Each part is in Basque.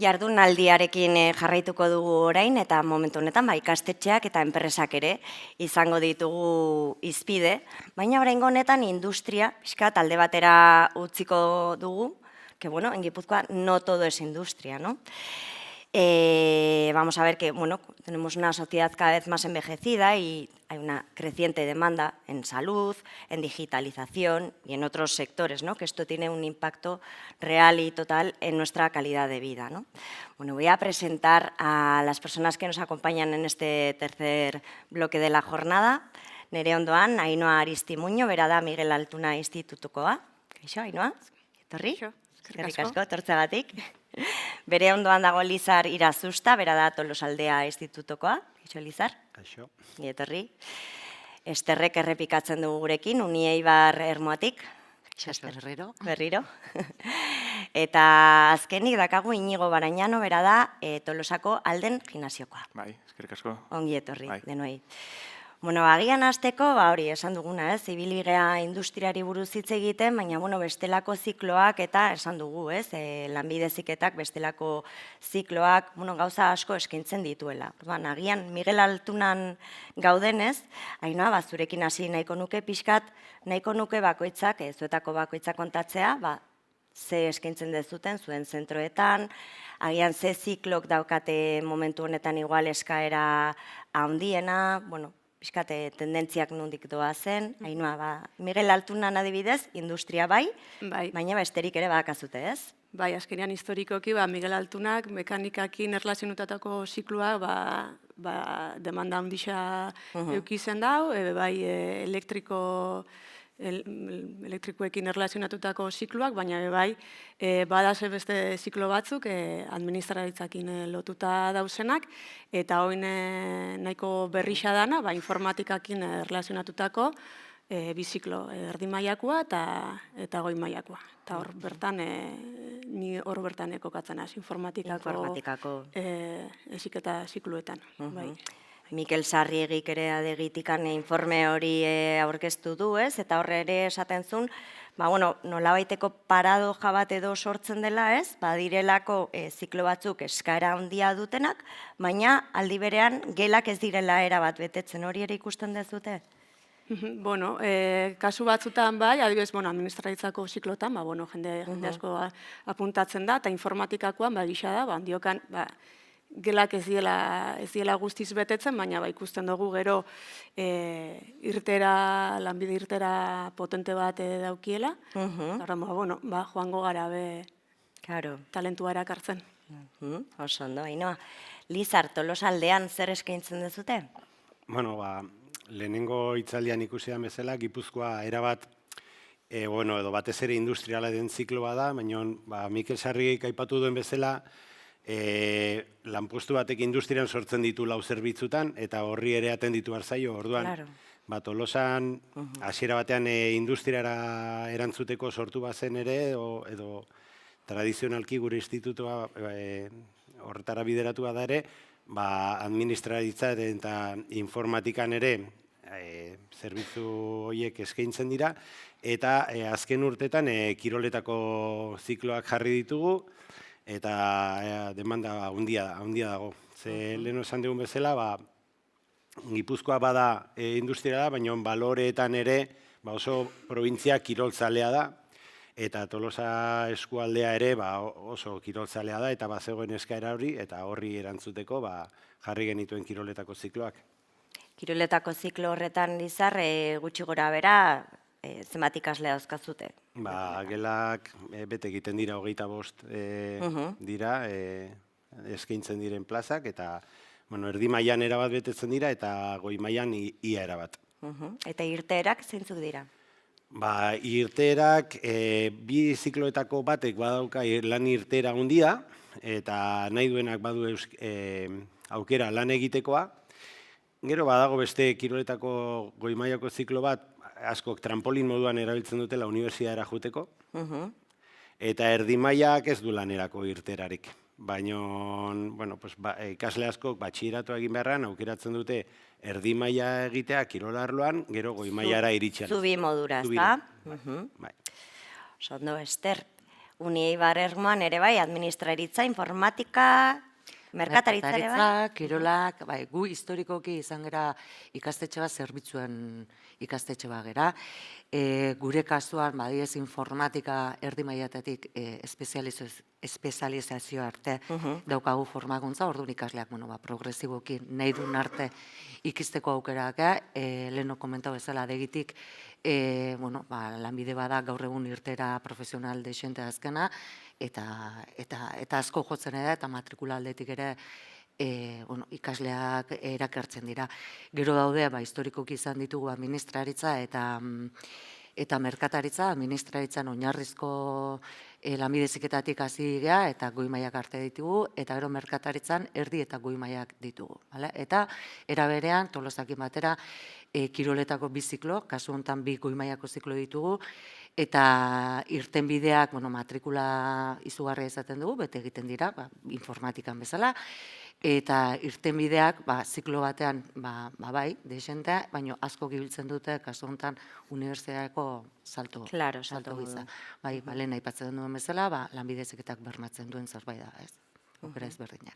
Jardunaldiarekin jarraituko dugu orain eta momentu honetan ikastetxeak eta enpresak ere izango ditugu hizpide, baina oraingo honetan industria pixkat alde batera utziko dugu, que bueno, en Guipúzcoa no todo es industria, ¿no? Vamos a ver que bueno, tenemos una sociedad cada vez más envejecida y hay una creciente demanda en salud, en digitalización y en otros sectores, ¿no? Que esto tiene un impacto real y total en nuestra calidad de vida, ¿no? Bueno, voy a presentar a las personas que nos acompañan en este tercer bloque de la jornada. Nere ondoan, Ainhoa Aristimuño, bera da Miguel Altuna Institutukoa. Kaixo, Ainhoa? Etorri? Eskerrik asko, etortzeagatik. Bere ondoan dago Lizar Irazusta, bera da Tolosaldea Institutukoa. Kaixo, Lizar? Kaixo. Etorri. Esterrek errepikatzen dugu gurekin, Unieibar Ermoatik. Berriro. Eta azkenik dakagu Inigo Barañano, bera da Tolosako Alden Gimnasiokoa. Bai, eskerrik asko. Ongi etorri, denoi. Bueno, agian hasteko, hori esan duguna, ibili gea industriari buruz hitz egiten, baina bestelako zikloak eta esan dugu, lanbide heziketak bestelako zikloak, gauza asko eskaintzen dituela. Agian Miguel Altunan gaudenez, Ainhoa, zurekin hasi nahiko nuke pixkat, nahiko nuke bakoitzak, zuetako bakoitzak kontatzea, ze eskaintzen dezuten zuen zentroetan, agian ze ziklok daukate momentu honetan igual eskaera handiena, pixkate tendentziak nondik doa zen, Ainhoa, Miguel Altunan adibidez, industria bai, baina besterik ere badakazute, ez? Bai, azkenean historikoki, Miguel Altunak mekanikakin erlazionutatako zikloa demanda handixa eukizen dau, bai elektrikoekin erlazionatutako zikloak, baina bai badaz beste ziklo batzuk administraritzakin lotuta dauzenak, eta hoin nahiko berrixa dana, informatikakin erlazionatutako bi ziklo, erdi mailakoa eta goi mailakoa. Eta hor bertan, ni hor bertan kokatzen az, informatikako heziketa zikloetan. Mikel Sarriegik ere adegitikan informe hori aurkeztu du, ez? Eta horre ere esaten zuen, nolabaiteko paradoja bat edo sortzen dela, ez? Direlako ziklo batzuk eskaera handia dutenak, baina aldi berean gelak ez direla erabat betetzen, hori ere ikusten dezute? Bueno, kasu batzutan bai, adibidez, administraritzako ziklotan, jende asko apuntatzen da, eta informatikakoan, gisa da, handiokan, gelak ez diela guztiz betetzen, baina ikusten dugu gero lanbide irtera potente bat daukiela. Joango gara talentua erakartzen. Oso ondo, Ainhoa. Lizar, Tolosaldean zer eskaintzen dezute? Bueno, lehenengo hitzaldian ikusian bezala, Gipuzkoa erabat, edo batez ere industriala den ziklo bada, baina Mikel Sarriegik aipatu duen bezala, lanpostu batek industrian sortzen ditu lau zerbitzutan, eta horri ere atenditu hartzaio, orduan, Tolosan, hasiera batean industriara erantzuteko sortu bazen ere, edo tradizionalki gure institutua horretara bideratu bada ere, administraritza eta informatikan ere zerbitzu horiek eskaintzen dira, eta azken urtetan kiroletako zikloak jarri ditugu, eta demanda handia dago. Ze lehen esan dugun bezala, Gipuzkoa bada industriala, baina baloreetan ere oso probintzia kiroltzalea da, eta Tolosa eskualdea ere oso kiroltzalea da, eta bazegoen eskaera hori, eta horri erantzuteko jarri genituen kiroletako zikloak. Kiroletako ziklo horretan, Lizar, gutxi gora bera, zenbat ikasle dauzkazute? Gelak bete egiten dira 25 dira, eskaintzen diren plazak, eta erdi mailan erabat betetzen dira, eta goi mailan ia erabat. Eta irteerak zeintzuk dira? Irteerak, bi zikloetako batek badauka lan irtera handia, eta nahi duenak badu aukera lan egitekoa. Gero badago beste kiroletako goi mailako ziklo bat, askok trampolin moduan erabiltzen dutela unibertsitatera joateko, eta erdi mailak ez du lanerako irterarik. Baina ikasle askok batxileratua egin beharrean aukeratzen dute erdi maila egitea kirolarloan, gero goi mailara iritsi. Zubi modura, ezta? Oso ondo, Ester, Unieibar Ermuan ere bai, administraritza, informatika, merkataritza ere bai? Merkataritza, kirolak, gu historikoki izan gera ikastetxe bat zerbitzuen ikastetxe bat gera. Gure kasuan, badiez informatika erdi mailatetik espezializazio arte daukagu formakuntza, orduan ikasleak progresiboki nahi duen arte ikisteko aukerak, leheno komentau bezala adegitik, lanbide bada gaur egun irtera profesional desente azkena, eta asko jotzen da, eta matrikula aldetik ere ikasleak erakartzen dira. Gero daude, historikoki izan ditugu administraritza eta merkataritza, administraritzan oinarrizko lanbide heziketatik hasi gara eta goi mailak arte ditugu, eta gero merkataritzan erdi eta goi mailak ditugu. Eta era berean, Tolosakin batera, kiroletako bi ziklo, kasu honetan bi goi mailako ziklo ditugu, eta irtenbideak matrikula izugarria izaten dugu, bete egiten dira, informatikan bezala, eta irtenbideak ziklo batean bai, desente, baina asko gibiltzen dute kasu honetan unibertsitateko salto giza. Bai, lehen aipatzen duen bezala, lanbide heziketak bermatzen duen zerbait da, ez? Aukera ezberdinak.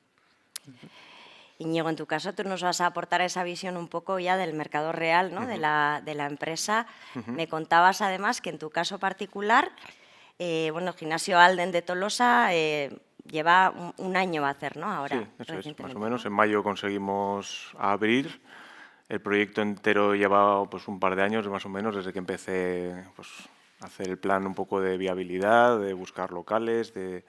Íñigo, en tu caso, tú nos vas a aportar esa visión un poco ya del mercado real, ¿no? de la empresa. Me contabas además que en tu caso particular, Gimnasio Alden de Tolosa lleva un año va a hacer, ¿no? Ahora, sí, eso es, más o menos. En mayo conseguimos abrir. El proyecto entero lleva un par de años, más o menos, desde que empecé a hacer el plan un poco de viabilidad, de buscar locales, de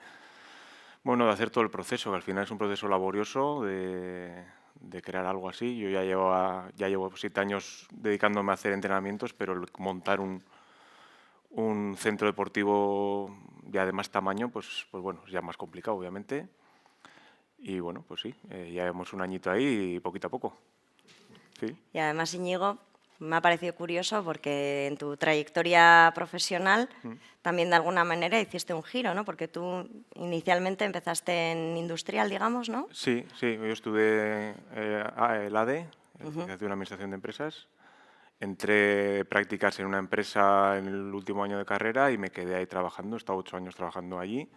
hacer todo el proceso, que al final es un proceso laborioso de crear algo así. Yo ya llevo 7 años dedicándome a hacer entrenamientos, pero montar un centro deportivo de además tamaño, pues es ya más complicado, obviamente. Y pues sí, ya llevamos un añito ahí y poquito a poco. Sí. Y además, Íñigo, me ha parecido curioso porque en tu trayectoria profesional también de alguna manera hiciste un giro, ¿no? Porque tú inicialmente empezaste en industrial, digamos, ¿no? Sí, yo estudié el ADE, de una administración de empresas. Entré prácticas en una empresa en el último año de carrera y me quedé ahí trabajando, he estado 8 años trabajando allí.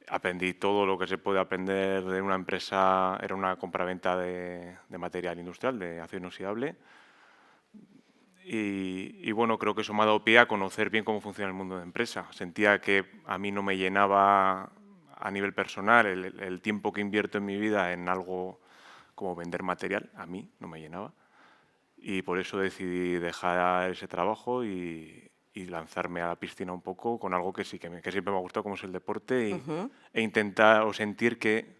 Aprendí todo lo que se puede aprender de una empresa, era una compraventa de material industrial, de acero inoxidable. Y creo que eso me ha dado pie a conocer bien cómo funciona el mundo de empresa. Sentía que a mí no me llenaba a nivel personal el tiempo que invierto en mi vida en algo como vender material, a mí no me llenaba. Y por eso decidí dejar ese trabajo y lanzarme a la piscina un poco con algo que siempre me ha gustado, como es el deporte, e intentar o sentir que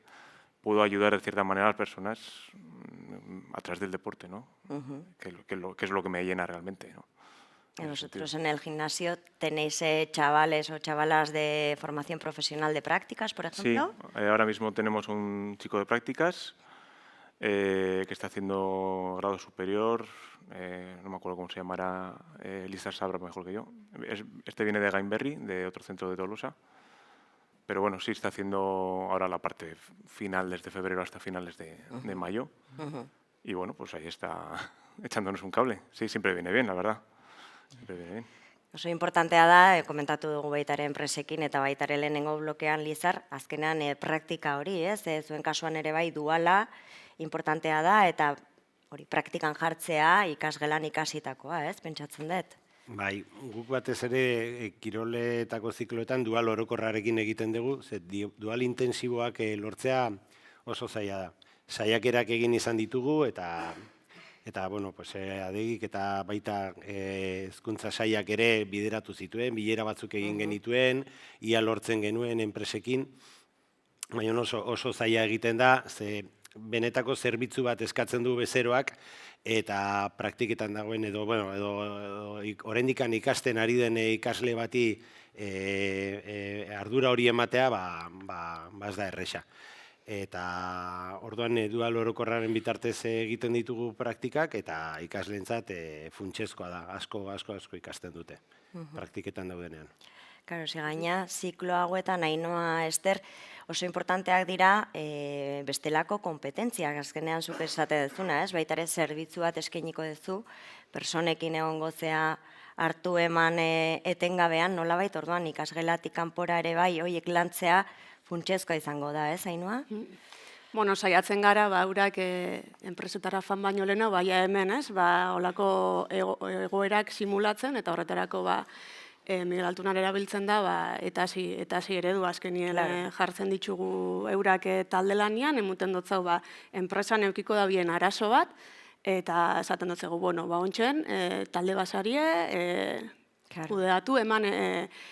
puedo ayudar de cierta manera a las personas a través del deporte, ¿no? Que es lo que me llena realmente, ¿no? Vosotros en el gimnasio tenéis chavales o chavalas de formación profesional de prácticas, por ejemplo. Sí, ahora mismo tenemos un chico de prácticas que está haciendo grado superior, no me acuerdo cómo se llamará, Lisa sabrá mejor que yo. Este viene de Gainberri, de otro centro de Tolosa, pero sí está haciendo ahora la parte final desde febrero hasta finales de mayo. Y pues ahí está echándonos un cable. Sí, siempre viene bien, la verdad. Siempre viene bien. Oso importantea da, komentatu dugu baita ere enpresekin eta baita ere lehenengo blokean Lizar, azkenean praktika hori, zuen kasuan ere bai duala importantea da, eta hori praktikan jartzea ikasgelan ikasitakoa, pentsatzen dut. Bai, guk batez ere kiroletako zikloetan dual orokorrarekin egiten dugu, dual intensiboak lortzea oso zaila da. Saiakerak egin izan ditugu eta adegik eta baita hezkuntza sailak ere bideratu zituen, bilera batzuk egin genituen, ia lortzen genuen enpresekin, baina oso zaila egiten da, benetako zerbitzu bat eskatzen du bezeroak, eta praktiketan dagoen edo oraindikan ikasten ari den ikasle bati ardura hori ematea, ez da erresa. Eta orduan dual orokorraren bitartez egiten ditugu praktikak eta ikasleentzat funtsezkoa da, asko ikasten dute praktiketan daudenean. Claro, gaina ziklo hauetan Ainhoa Ester oso importanteak dira bestelako kompetentziak, azkenean zuk esate dezuna, baita ere zerbitzu bat eskainiko duzu, personekin egongo zea hartu eman etengabean, nolabait, orduan ikasgelatik kanpora ere bai, horiek lantzea funtsezkoa izango da, ez, Ainhoa? Bueno, saiatzen gara, urak enpresetara fan baino lehena, baina hemen, ez, olako egoerak simulatzen, eta horretarako, Miguel Altunar erabiltzen da, eta hasi eredu azkenien jartzen ditugu eurak talde lanian, emuten dotzau, enpresan eukiko da bien arazo bat, eta esaten dutzegu, ontsen, talde basarie, kudeatu, eman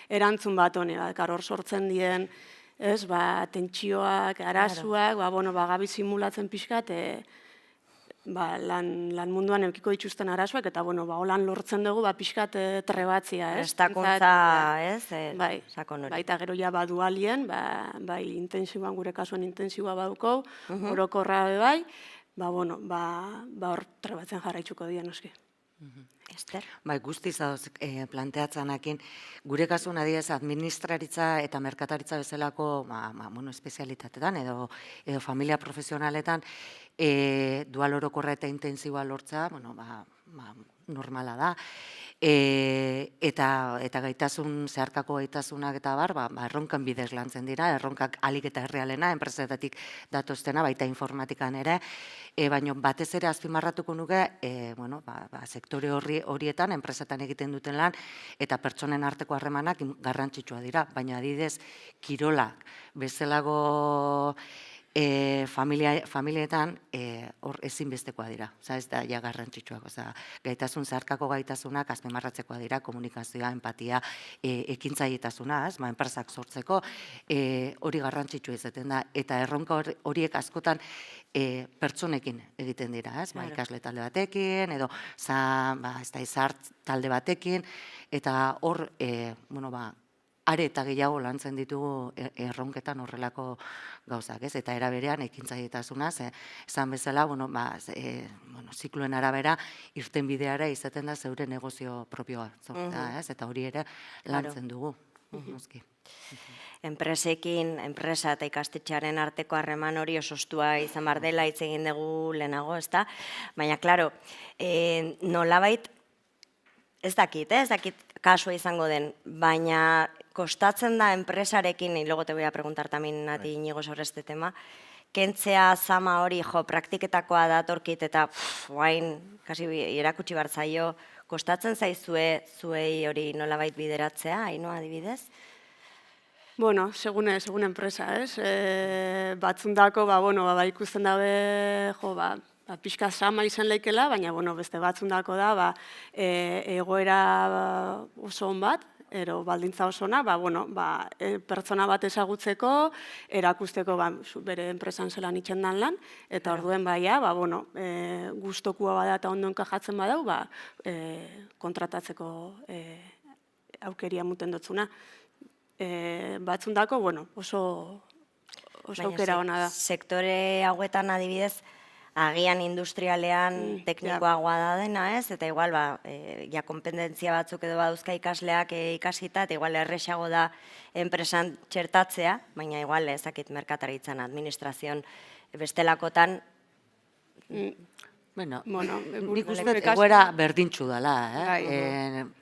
erantzun bat honi, hor sortzen dien, ez, tentsioak, arazoak, gabi simulatzen pixkat, lan munduan eukiko dituzten arazoak, eta, holan lortzen dugu, pixkat trebatzia, ez? Prestakuntza, ez? Sakon hori. Baita gero ja badualien, intensiboan, gure kasuan intensiboa baduko, orokorra bai, hor trebatzen jarraitzuko dien, noski. Ester? Bai, guztiz planteatzanakin, gure kasuan adibidez administraritza eta merkataritza bezalako espezialitatetan edo familia profesionaletan dual orokorra eta intensiboa lortza, normala da. Eta gaitasun, zeharkako gaitasunak eta erronkan bidez lantzen dira, erronkak alik eta herrialena, enpresetatik datoztena, baita informatikan ere, baina batez ere azpimarratuko nuke, sektore horietan, enpresetan egiten duten lan, eta pertsonen arteko harremanak garrantzitsua dira, baina adidez, kirolak, bezalago familietan hor ezinbestekoa dira. Ez da, ja garrantzitsuak. Gaitasun, zeharkako gaitasunak azpimarratzekoa dira, komunikazioa, empatia, ekintzailetasuna, enpresak sortzeko, hori garrantzitsua izaten da. Eta erronka horiek askotan pertsonekin egiten dira, ikasle talde batekin, edo izart talde batekin, eta hor, are eta gehiago lantzen ditugu erronketan horrelako gauzak, ez? Eta era berean ekintzailetasuna, esan bezala, zikloen arabera irten bideara izaten da zeure negozio propioa sortzea, ez? Eta hori ere lantzen dugu. Enpresekin, enpresa eta ikastetxearen arteko harreman hori osostua izan bar dela hitz egin dugu lehenago, ez da? Baina, klaro, nolabait, ez dakit kasua izango den, baina kostatzen da enpresarekin, y luego te voy a preguntar también a ti, Iñigo, sobre este tema, kentzea zama hori, praktiketakoa datorkit, eta guain, kasi erakutsi bartzaio, kostatzen zaizue zuei hori nolabait bideratzea, Ainhoa adibidez? Bueno, segun enpresa, ez? Batzundako, ikusten dabe, pixka sama izan leikela, baina beste batzundako da, egoera oso on bat, ero baldintza osona, pertsona bat ezagutzeko, erakusteko bere enpresan zelan itxendan lan, eta orduen guztokua bada eta ondo enkajatzen badau, kontratatzeko aukeria muten dotzuna. Batzundako, oso aukera ona da. Sektore hauetan adibidez, agian industrialean teknikoagoa da dena, ez? Eta igual, konpendentzia batzuk edo baduzka ikasleak ikasita, eta igual erresago da enpresan txertatzea, baina igual ezakit merkataritzan, administrazioan bestelakotan. Nik uste egoera berdintxu dela,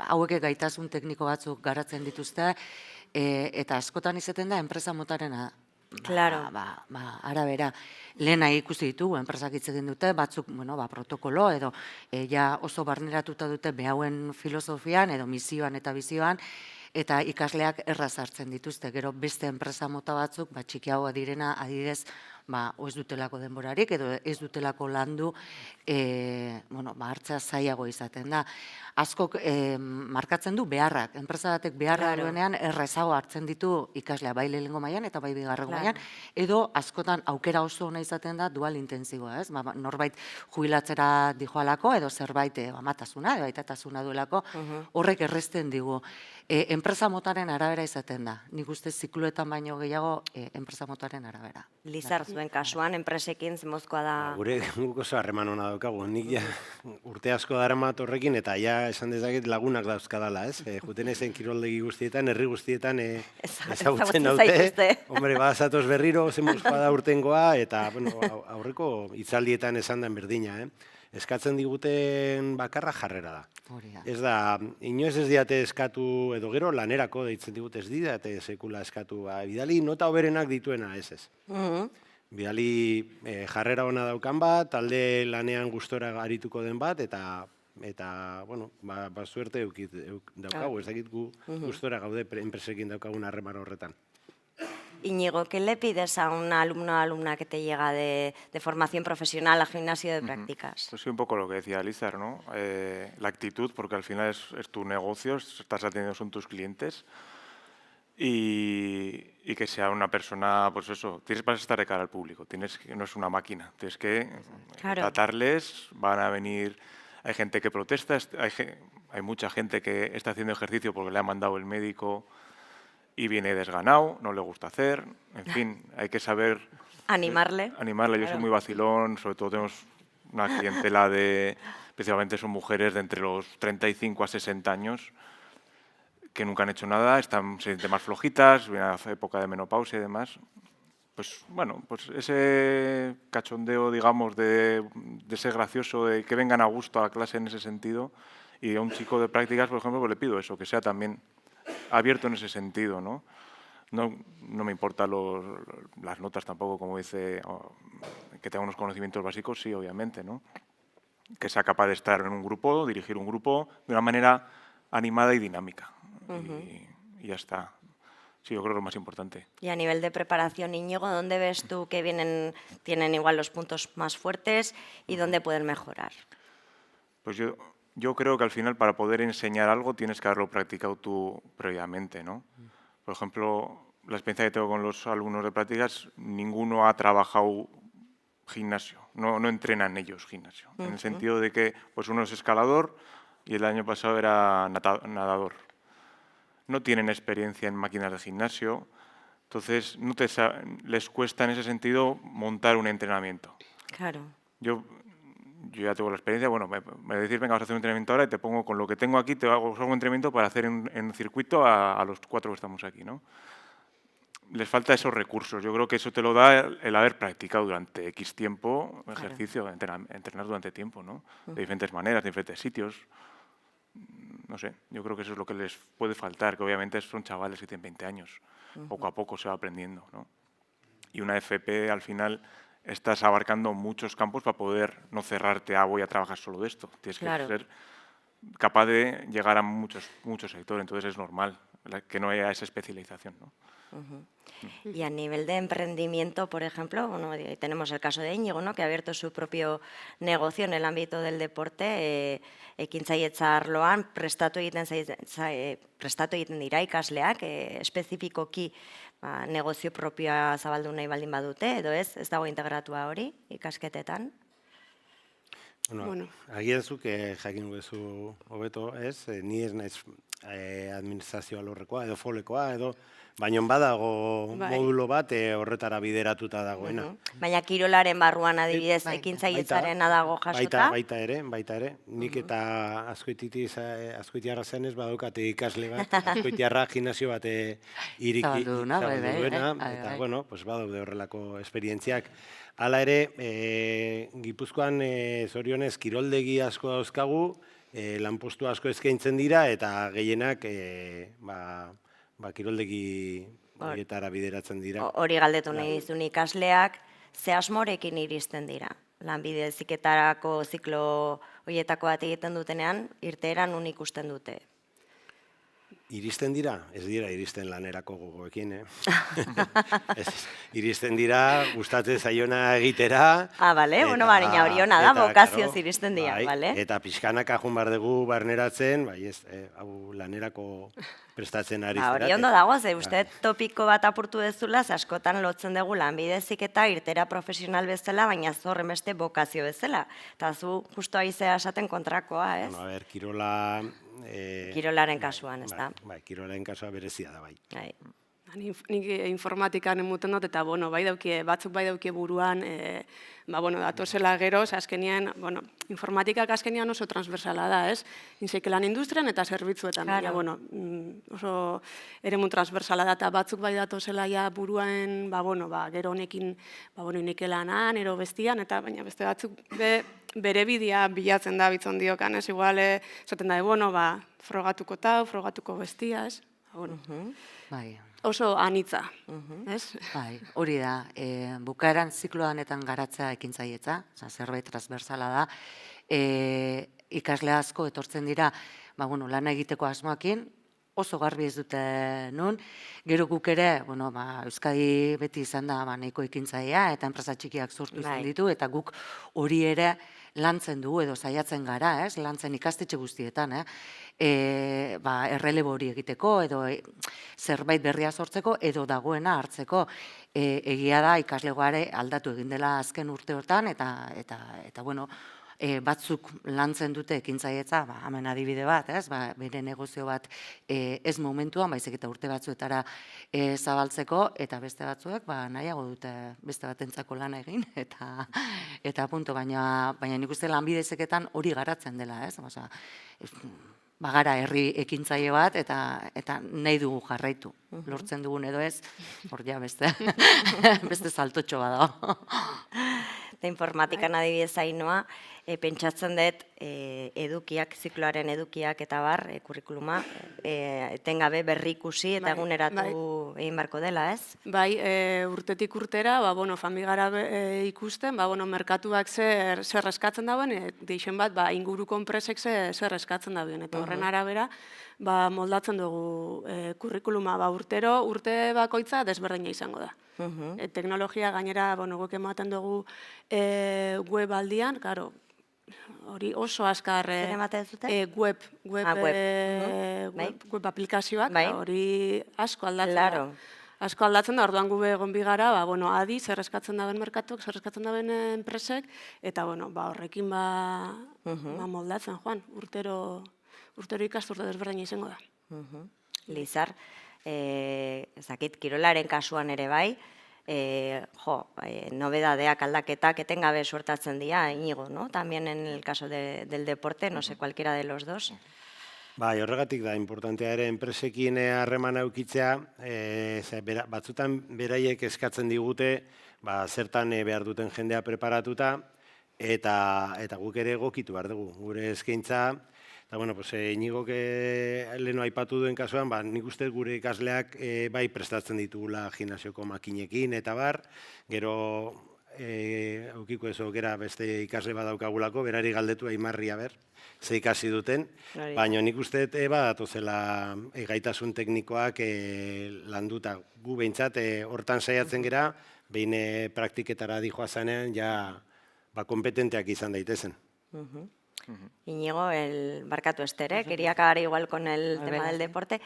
hauek gaitasun tekniko batzuk garatzen dituzte, eta askotan izaten da enpresa motarena. Arabera, lehena ikusi ditugu, enpresak hitz egin dute, batzuk protokolo edo oso barneratuta dute behauen filosofian edo misioan eta bizioan, eta ikasleak erraz hartzen dituzte. Gero beste enpresa mota batzuk, txikiagoa direna, adidez, ez dutelako denborarik edo ez dutelako landu, hartzea zailago izaten da. Askok markatzen du beharrak, enpresa batek beharra duenean errezago hartzen ditu ikaslea, bai lehenengo mailan eta bai bigarrengo mailan, edo askotan aukera oso ona izaten da dual intensiboa, ez? Norbait jubilatzera dijoalako edo zerbait matasuna, edo aitatasuna duelako, horrek errezten digu. Enpresa motaren arabera izaten da. Nik uste zikluetan baino gehiago enpresa motaren arabera. Lizar zuen kasuan, enpresekin zemozkoa da... Gure oso harreman hona daukagu. Nik urte asko daramat horrekin, eta ja esan dezaket lagunak dauzkadala, ez? Juten ezen kiroldegi guztietan, herri guztietan ezagutzen daute. Hombre, badazatoz berriro, zemozkoa da urtengoa, eta aurreko hitzaldietan esan den berdina, eskatzen diguten bakarra jarrera da. Hori da. Ez da, inoiz ez diate eskatu, edo gero lanerako deitzen digute, ez diate sekula eskatu, bidali nota hoberenak dituena, ez. Bidali jarrera ona daukan bat, talde lanean gustora arituko den bat, eta bueno, suerte daukagu, ez dakit gu gustora gaude enpresekin daukagun harreman horretan. Íñigo, ¿qué le pides a un alumno o alumna que te llega de formación profesional a gimnasio de prácticas? Pues sí, un poco lo que decía Lizar, ¿no? La actitud, porque al final es tu negocio, estás atendiendo, son tus clientes, y que sea una persona, pues eso, vas a estar de cara al público, no es una máquina, tienes que tratarles, van a venir, hay gente que protesta, hay mucha gente que está haciendo ejercicio porque le ha mandado el médico y viene desganado, no le gusta hacer, en fin, hay que saber... Animarle. Yo soy muy vacilón, sobre todo tenemos una clientela especialmente son mujeres de entre los 35 a 60 años, que nunca han hecho nada, se sienten más flojitas, viene a la época de menopausia y demás. Pues bueno, pues ese cachondeo, digamos, de ser gracioso, de que vengan a gusto a la clase en ese sentido, y a un chico de prácticas, por ejemplo, pues le pido eso, que sea también abierto en ese sentido, ¿no? No me importan las notas tampoco, como dice, que tenga unos conocimientos básicos, sí, obviamente, ¿no? Que sea capaz de estar en un grupo, dirigir un grupo de una manera animada y dinámica. Y ya está. Sí, yo creo que es lo más importante. Y a nivel de preparación, Íñigo, ¿dónde ves tú que tienen igual los puntos más fuertes y dónde pueden mejorar? Pues yo creo que al final para poder enseñar algo tienes que haberlo practicado tú previamente, ¿no? Por ejemplo, la experiencia que tengo con los alumnos de prácticas, ninguno ha trabajado gimnasio, no entrenan ellos gimnasio, en el sentido de que pues uno es escalador y el año pasado era nadador. No tienen experiencia en máquinas de gimnasio, entonces les cuesta en ese sentido montar un entrenamiento. Claro. Yo ya tengo la experiencia, bueno, me decís, venga, vamos a hacer un entrenamiento ahora y te pongo con lo que tengo aquí, te hago un entrenamiento para hacer en circuito a los 4 que estamos aquí, ¿no? Les falta esos recursos. Yo creo que eso te lo da el haber practicado durante X tiempo, ejercicio, entrenar durante tiempo, ¿no? De diferentes maneras, de diferentes sitios. No sé, yo creo que eso es lo que les puede faltar, que obviamente son chavales que tienen 20 años. Poco a poco se va aprendiendo, ¿no? Y una FP, al final, estás abarcando muchos campos para poder no cerrarte a voy a trabajar solo de esto. Tienes que ser capaz de llegar a muchos sectores, entonces es normal que no haya esa especialización, ¿no? Y a nivel de emprendimiento, por ejemplo, bueno, tenemos el caso de Íñigo, ¿no?, que ha abierto su propio negocio en el ámbito del deporte, ekintzailetza arloan prestatu egiten dira ikasleak, espezifikoki negozio propioa zabaldu nahi baldin badute, edo ez dago integratua hori ikasketetan? Bueno, agian zuk jakin duzu hobeto, ez? Ni ez naiz administrazio alorrekoa edo folekoa edo baina badago modulo bat horretara bideratuta dagoena. Baina kirolaren barruan adibidez ekintzailetzarena dago jasota? Baita ere. Nik eta Azkoitiarra zenez badaukate ikasle bat, Azkoitiarra gimnasio bat iriki duena, eta bueno, badaude horrelako esperientziak. Hala ere, Gipuzkoan zorionez kiroldegi asko dauzkagu, lanpostu asko eskaintzen dira eta gehienak kiroldegi horietara bideratzen dira. Hori galdetu nahi dizun ikasleak, ze asmorekin iristen dira? Lanbide heziketarako ziklo horietako bat egiten dutenean, irteeran nun ikusten dute? Iristen dira? Ez dira iristen lanerako gogoekin, Iristen dira, gustatzen zaiona egitera. Bale, bueno, baina hori hona da, bokazioz iristen dira, bale? Eta pixkanaka joan behar dugu barneratzen, hau lanerako prestatzen ari zera. Hori ondo dago, ze uste topiko bat apurtu dezula, askotan lotzen dugu lanbide heziketa irtera profesional bezala, baina zorren beste bokazio bezala. Eta zu justo aizea esaten kontrakoa, ez? Bueno, a ver, kirola... Kirolaren kasuan, ez da? Bai, kirolaren kasua berezia da, bai. Nik informatikan emuten dut, eta batzuk bai daukie buruan, datozela gero, azkenean, informatikak azkenean oso transversala da, ez? Inseike lan industrian eta zerbitzuetan, baina, oso eremu transversala da, eta batzuk bai datozela ja buruan, gero honekin, ineke lanan, ero bestian, eta baina beste batzuk bere bidea bilatzen da bitzon diokan, ez? Igual, esaten da, frogatuko tau, frogatuko bestia, ez? Bai. Oso anitza, ez? Bai, hori da. Bukaeran zikloanetan garatzea ekintzaietza, zerbait transversala da. Ikasle asko etortzen dira, lana egiteko asmoakin, oso garbi ez dute nun. Gero guk ere, Euskadi beti izan da nahiko ekintzaia, eta enpresa txikiak sortu izan ditu, eta guk hori ere lantzen dugu edo saiatzen gara, lantzen ikastetxe guztietan, errelebo hori egiteko, edo zerbait berria sortzeko, edo dagoena hartzeko. Egia da, ikaslegoare aldatu egin dela azken urteotan, eta batzuk lantzen dute ekintzaietza, hemen adibide bat, bere negozio bat ez momentuan, baizik eta urte batzuetara zabaltzeko, eta beste batzuek nahiago dute beste batentzako lana egin, eta punto, baina nik uste Lanbide Heziketan hori garatzen dela, bagara herri ekintzaile bat, eta nahi dugu jarraitu. Lortzen dugun edo ez, hor ja beste saltotxo bada. Eta informatikan adibidez Ainhoa, pentsatzen dut edukiak, zikloaren edukiak eta bar, kurrikuluma, etengabe berri ikusi eta eguneratu egin barko dela, ez? Bai, urtetik urtera, famigara ikusten, merkatuak zer eskatzen dauen, deixen bat, inguruko enpresek zer eskatzen dauen, eta horren arabera, moldatzen dugu kurrikuluma, urte bakoitza desberdina izango da. Teknologia gainera, guk ematen dugu web aldian, karo, hori oso azkar web aplikazioak, hori asko aldatzen da. Asko aldatzen da, orduan gube egon bigara, adi, zer eskatzen daben merkatuak, zer eskatzen daben enpresek, eta horrekin moldatzen, Juan, urtero ikasturte desberdina izango da. Lizar, ezakit, kirolaren kasuan ere bai, nobedadeak, aldaketak etengabe suertatzen dira, Iñigo, ¿no? También en el caso del deporte, no sé, cualquiera de los dos. Bai, horregatik da, importantea ere, enpresekin harremana eukitzea, batzutan beraiek eskatzen digute, zertan behar duten jendea preparatuta, eta guk ere egokitu behar dugu, gure eskaintza. Eta, Iñigok leheno aipatu duen kasuan, nik uste gure ikasleak bai prestatzen ditugula gimnasioko makinekin, eta bar, gero aukiko ez okera beste ikasle badaukagulako, berari galdetu Aimarria ze ikasi duten, baina nik uste badatozela gaitasun teknikoak landuta. Gu behintzat hortan saiatzen gera, behin praktiketara dijoa zanean, ja kompetenteak izan daitezen. Iñigo, barcatu Estere, quería acabar igual con el tema del deporte.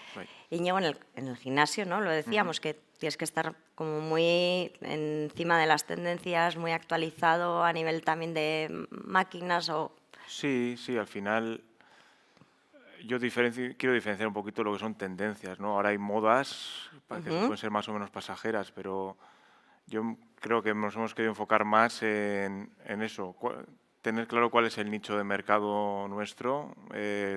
Iñigo, en el gimnasio, ¿no? Lo decíamos, que tienes que estar como muy encima de las tendencias, muy actualizado a nivel también de máquinas o... Sí, al final yo quiero diferenciar un poquito lo que son tendencias, ¿no? Ahora hay modas que pueden ser más o menos pasajeras, pero yo creo que nos hemos querido enfocar más en eso, tener claro cuál es el nicho de mercado nuestro.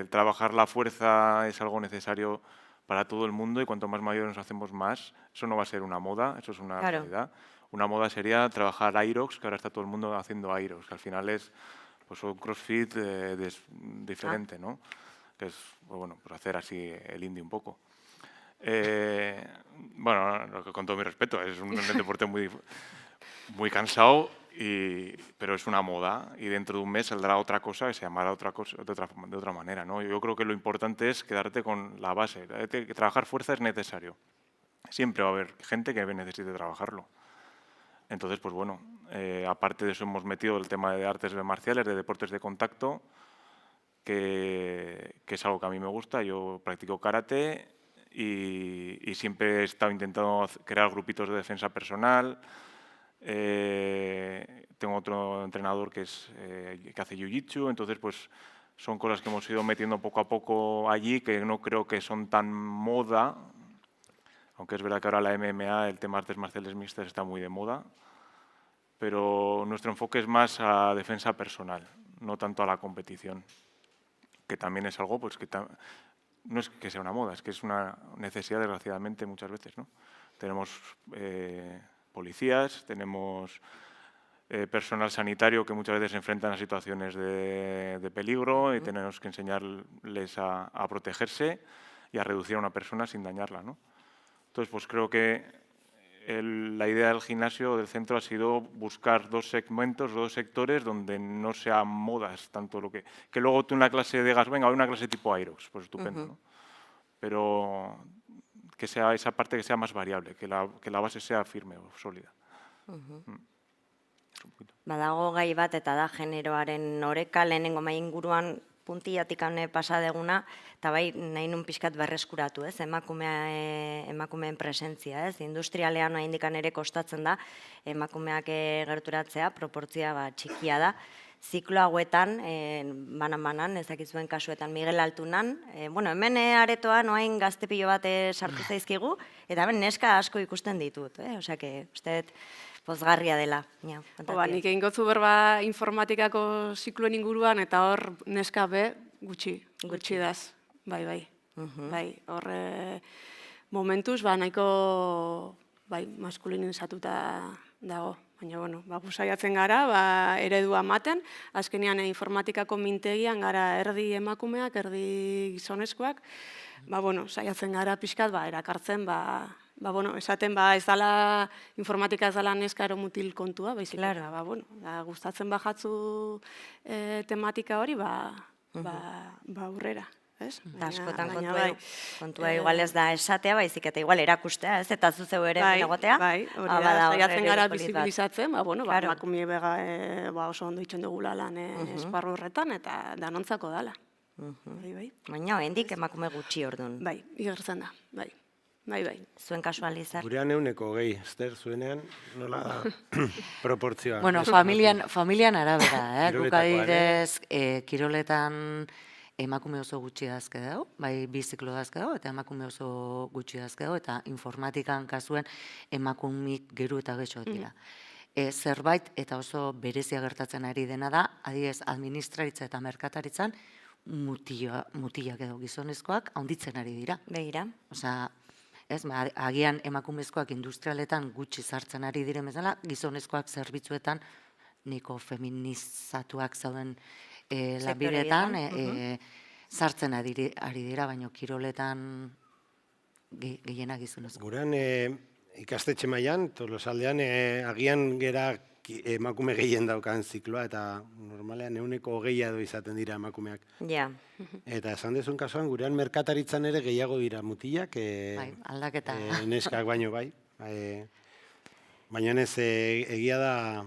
Trabajar la fuerza es algo necesario para todo el mundo y cuanto más mayores nos hacemos más. Eso no va a ser una moda, eso es una realidad. Una moda sería trabajar Aerox, que ahora está todo el mundo haciendo Aerox, que al final es un CrossFit diferente, ¿no? Que es, hacer así el indie un poco. Con todo mi respeto, es un deporte muy cansado, pero es una moda y dentro de un mes saldrá otra cosa que se llamará otra cosa de otra manera, ¿no? Yo creo que lo importante es quedarte con la base. Que trabajar fuerza es necesario. Siempre va a haber gente que necesite trabajarlo. Entonces, aparte de eso hemos metido el tema de artes marciales, de deportes de contacto, que es algo que a mí me gusta. Yo practico karate y siempre he estado intentando crear grupitos de defensa personal. Tengo otro entrenador que hace jiu-jitsu, entonces son cosas que hemos ido metiendo poco a poco allí, que no creo que son tan moda, Aunque es verdad que ahora la MMA, el tema artes marciales mixtas, está muy de moda, pero nuestro enfoque es más a defensa personal, no tanto a la competición, que también es algo pues, que no es que sea una moda, es que es una necesidad, desgraciadamente, muchas veces, ¿no? Tenemos policías, tenemos personal sanitario que muchas veces se enfrentan a situaciones de peligro y tenemos que enseñarles a protegerse y a reducir a una persona sin dañarla, ¿no? Entonces, pues creo que la idea del gimnasio, del centro, ha sido buscar dos segmentos, dos sectores donde no sean modas tanto lo que luego tú en la clase digas, venga, hay una clase tipo Aerox, pues estupendo, ¿no? Pero que sea esa parte que sea más variable, que la base sea firme o sólida. Badago gai bat eta da generoaren oreka lehenengo mai inguruan puntillatik pasa deguna, eta bai nahi nun pixkat berreskuratu, ez, emakumeen presentzia, ez, industrialean nahi indikan ere kostatzen da, emakumeak gerturatzea, proportzia txikia da, ziklo hauetan, banan-banan, ezakizuen kasuetan Miguel Altunan, hemen aretoan oain gazte pilo bat sartu zaizkigu, eta hemen neska asko ikusten ditut, osea, uste pozgarria dela. Nik egin gotzu berba informatikako zikloen inguruan, eta hor neska be gutxi daz. Bai. Hor momentuz, nahiko maskulinizatuta dago. Baina, saiatzen gara, eredua ematen, azkenean informatikako mintegian gara erdi emakumeak, erdi gizonezkoak, saiatzen gara pixkat, erakartzen, esaten ez dala, informatika ez dala neska ero mutil kontua, baizik, gustatzen bajatzu tematika hori, aurrera. Askotan kontua igual ez da esatea, baizik eta igual erakustea, ez? Eta zuzeu ere egotea. Bai, hori da, saiatzen gara bizibilizatzen, emakumie bega oso ondo itxen dugula lan esparru horretan, eta danontzako dala. Baina, hendik emakume gutxi orduan. Bai, igertzen da, bai. Zuen kasualizar. Gurean 100, Ester, zuenean, nola da proportzioa? Bueno, familian arabera, guk adibidez, kiroletan emakume oso gutxi dazke dago, bai bi ziklo dazke dago, eta emakume oso gutxi dazke dago, eta informatikan kasuen emakumik geru eta gexo dira. Zerbait eta oso berezia gertatzen ari dena da, adibidez, administraritza eta merkataritzan mutilak edo gizonezkoak haunditzen ari dira. Begira. Osea, agian emakumezkoak industrialetan gutxi sartzen ari diren bezala, gizonezkoak zerbitzuetan niko feminizatuak zauden lanbideetan sartzen ari dira, baina kiroletan gehienak gizonezkoak. Gurean ikastetxe mailan, Tolosaldean, agian gera emakume gehien daukan zikloa, eta normalean 120 edo izaten dira emakumeak. Ja. Eta esan dezun kasuan, gurean merkataritzan ere gehiago dira mutilak, aldaketa. Neskak baino bai. Baina ez egia da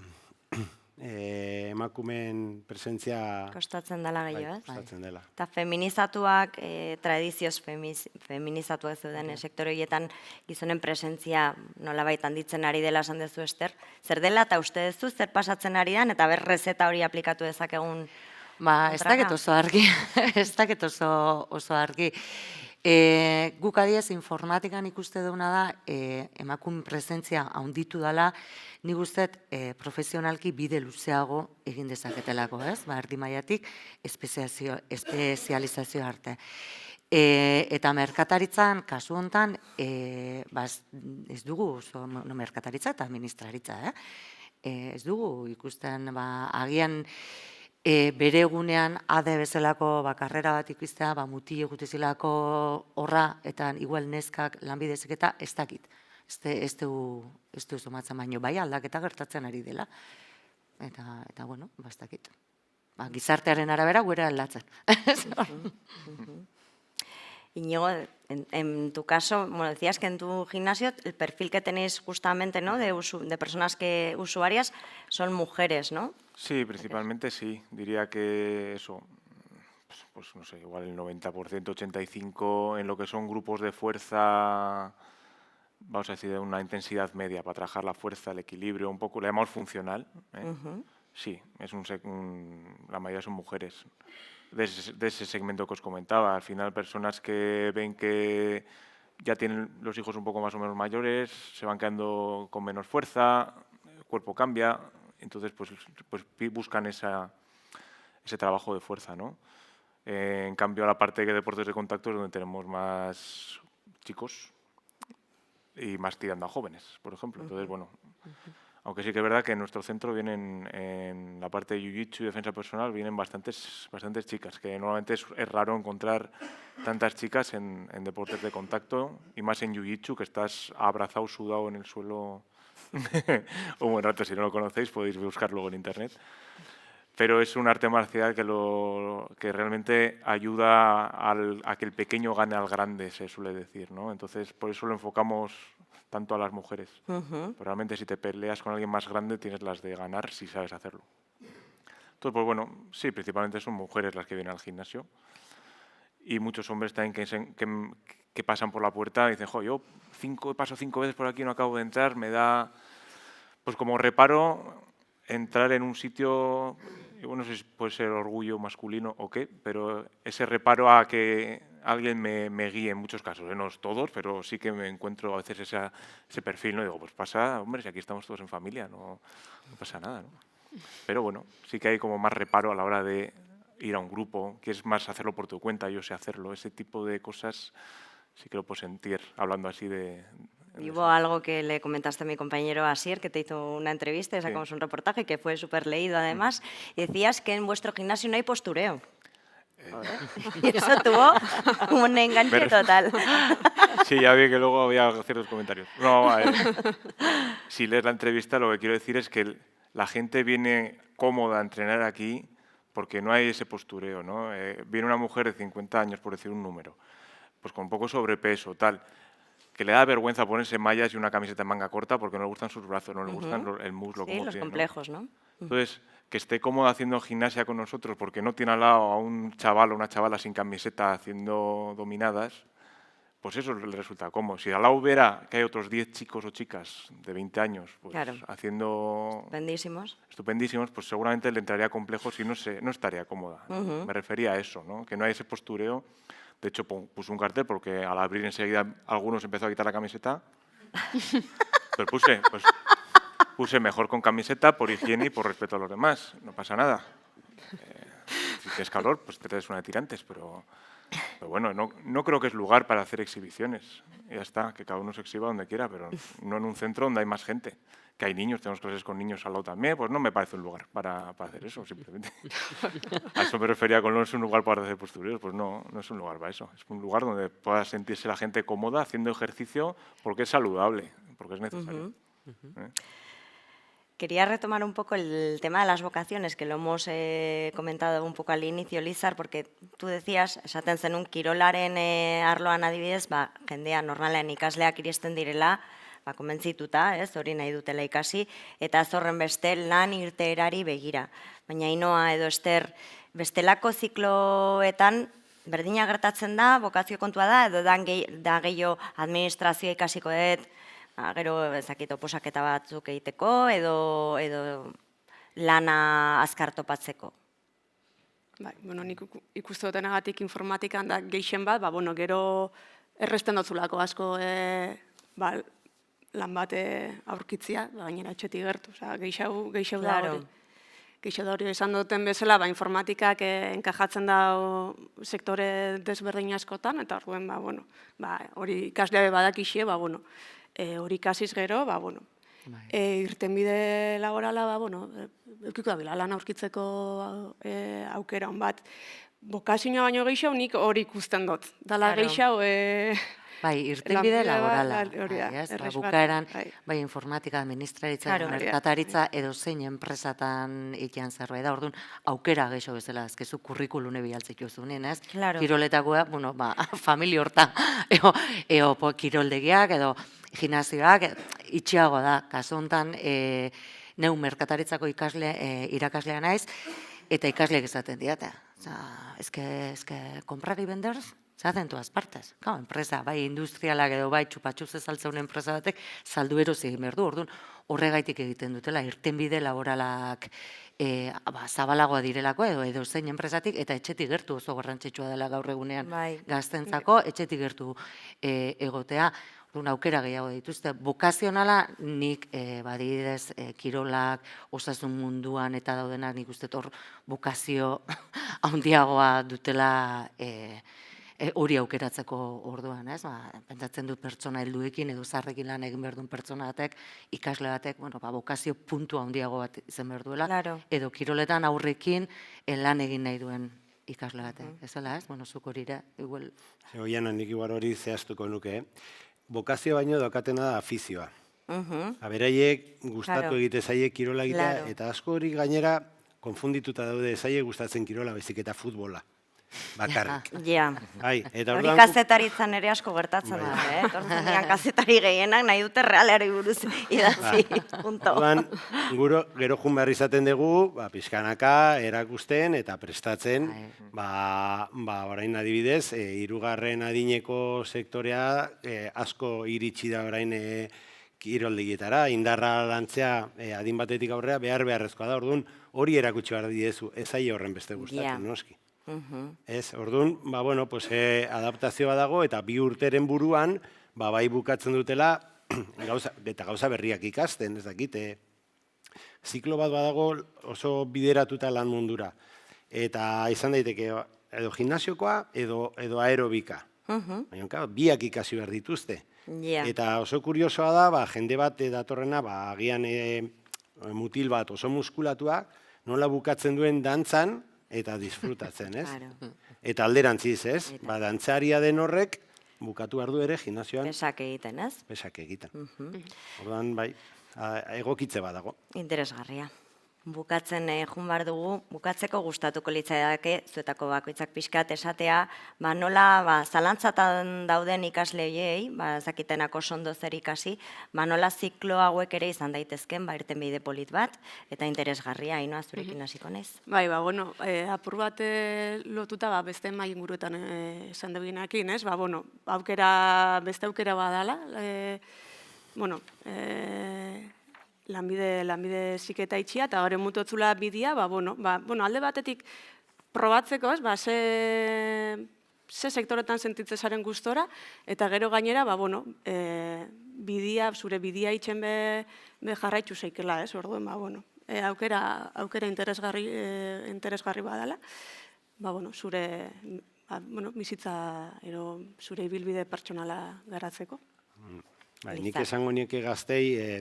emakumeen presentzia... Kostatzen dela gehiago, ez? Kostatzen dela. Eta feminizatuak, tradizioz feminizatuak zeuden sektore horietan gizonen presentzia nolabait handitzen ari dela esan dezu, Ester. Zer dela eta uste duzu, zer pasatzen ari den, eta berrezeta hori aplikatu dezakegun? Ez dakit oso argi, ez dakit oso argi. Guk adiez informatikan ikuste duguna da, emakume presentzia handitu dela, nik ustet profesionalki bide luzeago egin dezaketelako, ez? Erdi mailatik espezializazio arte. Eta merkataritzan, kasu honetan, ez dugu oso merkataritza eta administraritza, ez dugu ikusten, agian bere egunean ade bezalako karrera bat ikustea, mutil egutezilako horra, eta igual neskak lanbidezik eta ez dakit. Ez du somatzen baino, bai aldaketa gertatzen ari dela. Eta, bueno, ez dakit. Gizartearen arabera guera aldatzen. Iñigo, en tu caso, bueno, decías que en tu gimnasio el perfil que tenéis justamente, ¿no?, de personas usuarias son mujeres, ¿no? Sí, principalmente sí. Diría que eso, pues no sé, igual el 90%, 85% en lo que son grupos de fuerza, vamos a decir, de una intensidad media para trabajar la fuerza, el equilibrio, un poco, le llamamos funcional. Sí, la mayoría son mujeres. De ese segmento que os comentaba, al final personas que ven que ya tienen los hijos un poco más o menos mayores, se van quedando con menos fuerza, el cuerpo cambia, entonces pues buscan ese trabajo de fuerza, ¿no? En cambio, la parte de deportes de contacto es donde tenemos más chicos y más tirando a jóvenes, por ejemplo. Entonces, bueno, aunque sí que es verdad que en nuestro centro vienen, en la parte de jiu-jitsu y defensa personal, vienen bastantes chicas, que normalmente es raro encontrar tantas chicas en deportes de contacto, y más en jiu-jitsu, que estás abrazado, sudado en el suelo un buen rato. Si no lo conocéis, podéis buscarlo luego en internet. Pero es un arte marcial que realmente ayuda a que el pequeño gane al grande, se suele decir, ¿no? Entonces, por eso lo enfocamos tanto a las mujeres. Pero realmente, si te peleas con alguien más grande, tienes las de ganar si sabes hacerlo. Entonces, pues bueno, sí, principalmente son mujeres las que vienen al gimnasio. Y muchos hombres también que pasan por la puerta y dicen, jo, yo paso 5 veces por aquí y no acabo de entrar, me da, pues como reparo, entrar en un sitio, y bueno, no sé si puede ser orgullo masculino o qué, pero ese reparo a que alguien me guíe en muchos casos, no todos, pero sí que me encuentro a veces ese perfil, ¿no? Y digo, pues pasa, hombre, si aquí estamos todos en familia, no pasa nada, ¿no? Pero bueno, sí que hay como más reparo a la hora de ir a un grupo, que es más hacerlo por tu cuenta, yo sé hacerlo, ese tipo de cosas sí que lo puedo sentir, hablando así de... Y hubo algo que le comentaste a mi compañero Asier, que te hizo una entrevista, sacamos un reportaje que fue súper leído además, y decías que en vuestro gimnasio no hay postureo. Y eso tuvo un enganche total. Sí, ya vi que luego había ciertos comentarios. No, si lees la entrevista, lo que quiero decir es que la gente viene cómoda a entrenar aquí porque no hay ese postureo, ¿no? Viene una mujer de 50 años, por decir un número, pues con poco sobrepeso, tal, que le da vergüenza ponerse mallas y una camiseta en manga corta porque no le gustan sus brazos, no le gustan el muslo. Sí, como los tiene, complejos, ¿no? Entonces, que esté cómodo haciendo gimnasia con nosotros porque no tiene al lado a un chaval o una chavala sin camiseta haciendo dominadas, pues eso le resulta cómodo. Si al lado hubiera que hay otros 10 chicos o chicas de 20 años pues, claro, haciendo... Estupendísimos, pues seguramente le entraría complejo si no estaría cómoda. Me refería a eso, ¿no? Que no hay ese postureo. De hecho, puse un cartel porque al abrir enseguida algunos empezó a quitar la camiseta. Pero puse mejor con camiseta por higiene y por respeto a los demás. No pasa nada. Si tienes calor, pues te traes una de tirantes, pero bueno, no creo que es lugar para hacer exhibiciones. Ya está, que cada uno se exhiba donde quiera, pero no en un centro donde hay más gente. Que hay niños, tenemos clases con niños al lado también, pues no me parece un lugar para hacer eso, simplemente. A eso me refería con no es un lugar para hacer postureos, pues no es un lugar para eso. Es un lugar donde pueda sentirse la gente cómoda haciendo ejercicio porque es saludable, porque es necesario. Quería retomar un poco el tema de las vocaciones, que lo hemos comentado un poco al inicio, Lizar, porque tú decías, esaten zenun kirolaren arloan adibidez, jendea normalean ikasleak iristen direla, konbentzituta, hori nahi dutela ikasi, eta ez horren beste lan irteerari begira. Baina Ainoa edo Ester, bestelako zikloetan berdina gertatzen da, bokazio kontua da, edo da gehiago administrazioa ikasiko dut, gero ezakit oposaketa batzuk egiteko, edo lana azkar topatzeko. Nik ikuste dutenagatik informatikan da gehien bat, gero erresten dotzulako asko lan bat aurkitzia, gainera etxetik gertu, gehiago da hori. Gehiago da hori esan duten bezala, informatikak enkajatzen da sektore desberdin askotan, eta hori ikaslea badakixie, hori ikasiz gero, irtenbide laborala, eukiko da bila lan aurkitzeko aukera hon bat. Bokazioa baino gehiago nik hori ikusten dut. Dala gehiago... Bai, irtenbide laborala, bukaeran, bai, informatika, administraritza, merkataritza, edo zein enpresatan itean zerbait da, orduan, aukera gehiago bezala, ezkezu kurrikulune bialtzik jozunen, ez? Kiroletakoa, familia horta, eo kiroldegiak, edo gimnasioak, itxiago da, kasu honetan, neu merkataritzako irakaslea naiz, eta ikasleak esaten diata. Ezke, comprar y vender se hacen todas partes. Claro, enpresa, bai industrialak edo bai txupatxuz ezaltzeun enpresa batek, saldu erosi egin behar du, orduan horregaitik egiten dutela, irtenbide laboralak zabalagoa direlako edo zein enpresatik, eta etxetik gertu oso garrantzitsua dela gaur egunean gaztentzako, etxetik gertu egotea. Orduan aukera gehiago dituzte. Bokazionala nik badidez kirolak, osasun munduan eta daudenak nik uste hor bokazio handiagoa dutela hori aukeratzeko orduan, ez? Pentsatzen dut pertsona helduekin edo zaharrekin lan egin behar duen pertsona batek, ikasle batek, bokazio puntu handiago bat izan behar duela, edo kiroletan aurrekin lan egin nahi duen ikasle batek, ez dela, ez? Zuk hori ere, igual... Oian, nik igual hori zehaztuko nuke, bokazio baino daukatena da afizioa. Beraiek gustatu egite zaie kirola egitea, eta asko hori gainera konfundituta daude zaie gustatzen kirola, bezik eta futbola. Bakarrik. Ja. Hori kazetaritzan ere asko gertatzen da, Tortzen dian kazetari gehienak nahi dute realari buruz idatzi, punto. Gero jun behar izaten dugu, pixkanaka, erakusten eta prestatzen, orain adibidez, 3. adineko sektorea asko iritsi da orain kiroldegietara, indarra lantzea adin batetik aurrera beharrezkoa da, orduan hori erakutsi behar didezu, ez ahi horren beste gustatu, noski. Orduan, adaptazioa dago eta 2 urteren buruan, bai bukatzen dutela, eta gauza berriak ikasten, ez dakite, ziklo bat badago oso bideratuta lan mundura. Eta izan daiteke, edo gimnasiokoa, edo aerobika. Baina, biak ikasi behar dituzte. Eta oso kuriosoa da, jende bat datorrena, agian mutil bat oso muskulatua, nola bukatzen duen dantzan, eta disfrutatzen, ez? Eta alderantziz, ez? Dantzaria den horrek, bukatu behar du ere, gimnasioan... Pesak egiten, ez? Pesak egiten. Orduan, egokitze badago. Interesgarria. Bukatzen jun behar dugu, bukatzeko gustatuko litzaidake, zuetako bakoitzak pixkat esatea, nola zalantzatan dauden ikasleiei, zakitenako sondo zer ikasi, nola ziklo hauek ere izan daitezken, irtenbide polit bat, eta interesgarria, Ainoa, zurekin hasiko naiz. Apur bat lotuta beste mai inguruetan esan duginakin, ez? Beste aukera badala, lanbide ziketa itxia, eta horren mutotzula bidea, alde batetik probatzeko, ze sektoretan sentitzezaren gustora, eta gero gainera, zure bidea itxen be jarraitzu zeikela, orduen, aukera interesgarri badala, zure bizitza, zure ibilbide pertsonala garatzeko. Nik esango nieke gaztei,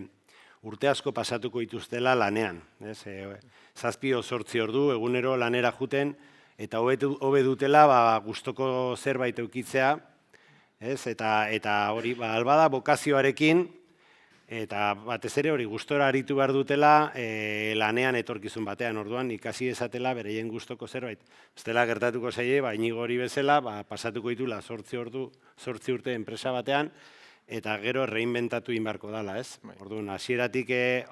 urte asko pasatuko dituztela lanean. 7-8 ordu egunero lanera juten, eta hobe dutela gustoko zerbait eukitzea, eta hori albada bokazioarekin, eta batez ere hori gustora aritu behar dutela lanean etorkizun batean, orduan ikasi ezatela bereien gustoko zerbait. Estela gertatuko zaie, Inigo hori bezala, pasatuko ditula 8 urte enpresa batean, eta gero reinventatu inbarko dala, ez? Orduan, hasieratik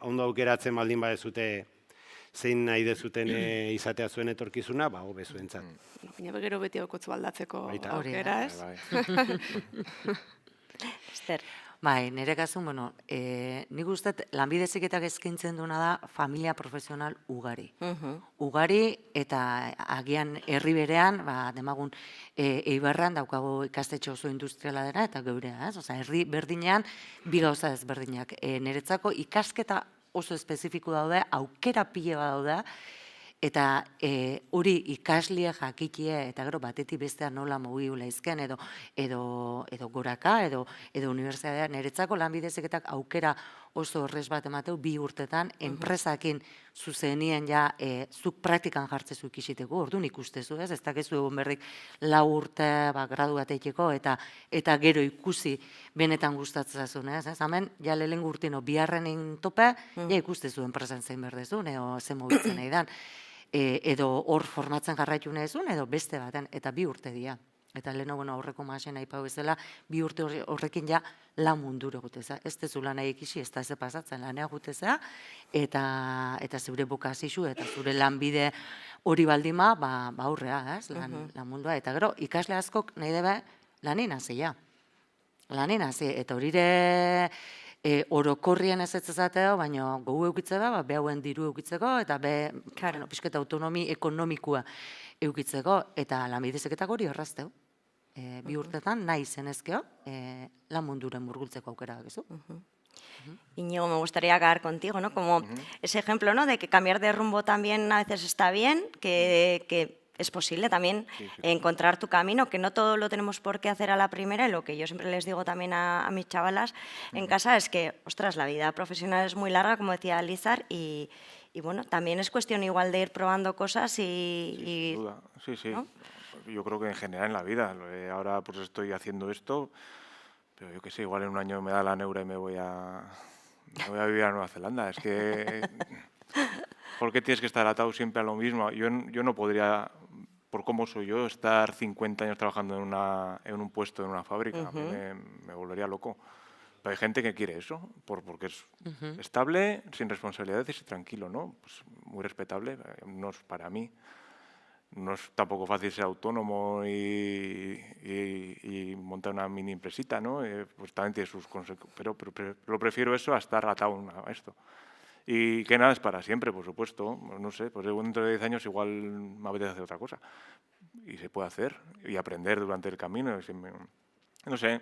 ondo aukeratzen baldin badezute zein nahi dezuten izatea zuen etorkizuna, hobe zuentzat. Baina gero beti aukotzu aldatzeko aukera, ez? Ester. Nire kasun, nik uste lanbide heziketak eskaintzen duena da familia profesional ugari. Ugari eta agian herri berean, demagun Eibarran daukago ikastetxe oso industriala dena eta geurea, ez? Herri berdinean, bi gauza ezberdinak. Niretzako ikasketa oso espezifiko daude, aukera pile bat daude, eta hori ikaslie jakitie, eta gero batetik bestean nola mugiula izken, edo goraka, edo unibertsitatea, niretzako lanbide heziketak aukera oso horrez bat emateu, 2 urtetan, enpresakin zuzenien zuk praktikan jartzezu ikisiteko, orduan ikustezu, ez dakizu egon berrik 4 urte gradu bat eiteko, eta gero ikusi benetan gustatzen zazun, ez? Hemen, lehen urtino, biharrenin tope, ikustezu enpresan zein berdezun, edo zen mobitzen nahi dan. Edo hor formatzen jarraitu nahizun, edo beste baten, eta 2 urte dira. Eta leheno, aurreko maasen aipau bezala, 2 urte horrekin ja lan munduro guteza. Ez tezu lan ikisi, ez da ez pasatzen lanea guteza, eta zure bokazioa eta zure lanbide hori baldima, aurrea, ez, lan mundua. Eta gero, ikasle askok nahi debe lanin hasia. Lanin hasi, eta horire orokorrien ez ezateo, baina gogu eukitze da, behauen diru eukitzeko, eta pixketa autonomi ekonomikoa eukitzeko, eta lanbideziketak hori horrazteu. 2 urtetan nahi zenezkeo, lan munduren murgultzeko aukera dakizu. Iñigo, me gustaría acabar contigo, ¿no? Como ese ejemplo, ¿no? De que cambiar de rumbo también a veces está bien, que es posible también encontrar tu camino, que no todo lo tenemos por qué hacer a la primera, y lo que yo siempre les digo también a mis chavalas en casa es que, ostras, la vida profesional es muy larga, como decía Lizar, y bueno, también es cuestión igual de ir probando cosas y... Sin duda, sí. ¿no? Yo creo que en general en la vida. Ahora pues estoy haciendo esto, pero yo qué sé, igual en un año me da la neura y me voy a vivir a Nueva Zelanda. Es que... ¿Por qué tienes que estar atado siempre a lo mismo? Yo no podría, por cómo soy yo, estar 50 años trabajando en un puesto en una fábrica. A mí me volvería loco. Pero hay gente que quiere eso, porque es estable, sin responsabilidades y tranquilo, ¿no? Pues muy respetable, no es para mí. No es tampoco fácil ser autónomo y montar una mini empresita, ¿no? Pues también tiene sus consecuencias, pero lo prefiero eso a estar atado a esto. Y que nada es para siempre, por supuesto. No sé, pues dentro de 10 años igual me apetece hacer otra cosa. Y se puede hacer y aprender durante el camino. No sé,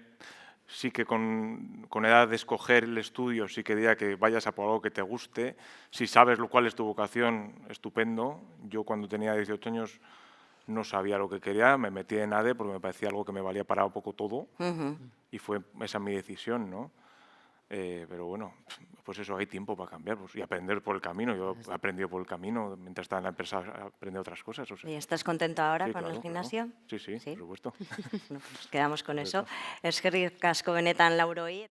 sí que con edad de escoger el estudio, sí que diría que vayas a por algo que te guste. Si sabes cuál es tu vocación, estupendo. Yo cuando tenía 18 años no sabía lo que quería, me metí en ADE porque me parecía algo que me valía para un poco todo. Y fue esa mi decisión, ¿no? Pero bueno, pues eso, hay tiempo para cambiar y aprender por el camino. Yo he aprendido por el camino, mientras estaba en la empresa aprendí otras cosas. O sea. ¿Y estás contento ahora Sí, con claro, el gimnasio? Claro. Sí, por supuesto. Bueno, pues quedamos con eso. Eskerrik asko benetan, Lauroi.